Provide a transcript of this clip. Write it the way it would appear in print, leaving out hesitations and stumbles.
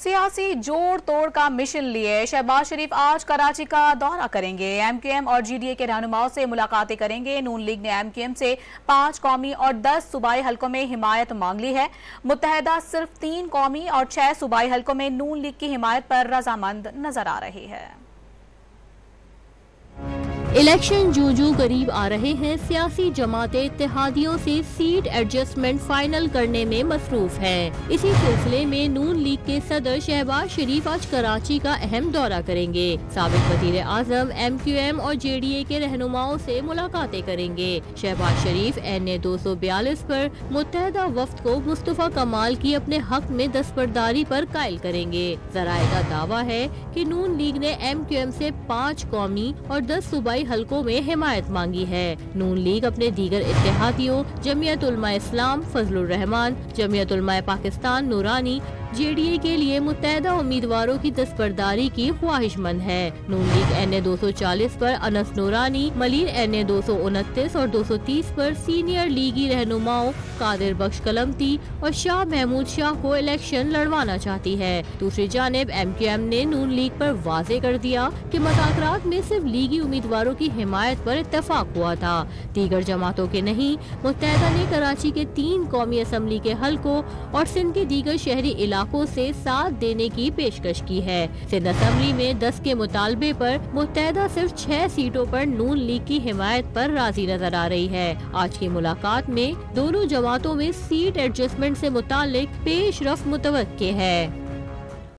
سیاسی جوڑ توڑ کا مشن لیے شہباز شریف آج کراچی کا دورہ کریں گے۔ ایم کیو ایم اور جی ڈی اے کے رہنماؤں سے ملاقاتیں کریں گے۔ نون لیگ نے ایم کیو ایم سے 5 قومی اور 10 صوبائی حلقوں میں حمایت مانگ لی ہے۔ متحدہ صرف 3 قومی اور 6 صوبائی حلقوں میں نون لیگ کی حمایت پر رضامند نظر آ رہی ہے۔ الیکشن جو قریب آ رہے ہیں، سیاسی جماعتیں اتحادیوں سے سیٹ ایڈجسٹمنٹ فائنل کرنے میں مصروف ہیں۔ اسی سلسلے میں نون لیگ کے صدر شہباز شریف آج کراچی کا اہم دورہ کریں گے۔ سابق وزیر اعظم ایم کیو ایم اور جے ڈی اے کے رہنماؤں سے ملاقاتیں کریں گے۔ شہباز شریف این اے 242 پر متحدہ وفد کو مصطفیٰ کمال کی اپنے حق میں دستبرداری پر قائل کریں گے۔ ذرائع کا دعویٰ ہے کہ نون لیگ نے ایم کیو ایم سے 5 قومی اور 10 صوبائی حلقوں میں حمایت مانگی ہے۔ نون لیگ اپنے دیگر اتحادیوں جمعیت علماء اسلام فضل الرحمان، جمعیت علماء پاکستان نورانی، جے ڈی اے کے لیے متحدہ امیدواروں کی دستبرداری کی خواہش مند ہے۔ نون لیگ این اے 240 پر انس نورانی، ملیر این اے 229 اور 230 پر سینئر لیگی رہنماؤں قادر بخش کلمتی اور شاہ محمود شاہ کو الیکشن لڑوانا چاہتی ہے۔ دوسری جانب ایم کیو ایم نے نون لیگ پر واضح کر دیا کہ مذاکرات میں صرف لیگی امیدواروں کی حمایت پر اتفاق ہوا تھا، دیگر جماعتوں کے نہیں۔ متحدہ نے کراچی کے 3 قومی اسمبلی کے حلقوں اور سندھ کے دیگر شہری علاقوں سے ساتھ دینے کی پیشکش کی ہے۔ سندھ اسمبلی میں 10 کے مطالبے پر متحدہ صرف 6 سیٹوں پر نون لیگ کی حمایت پر راضی نظر آ رہی ہے۔ آج کی ملاقات میں دونوں جماعتوں میں سیٹ ایڈجسٹمنٹ سے متعلق پیش رفت متوقع ہے۔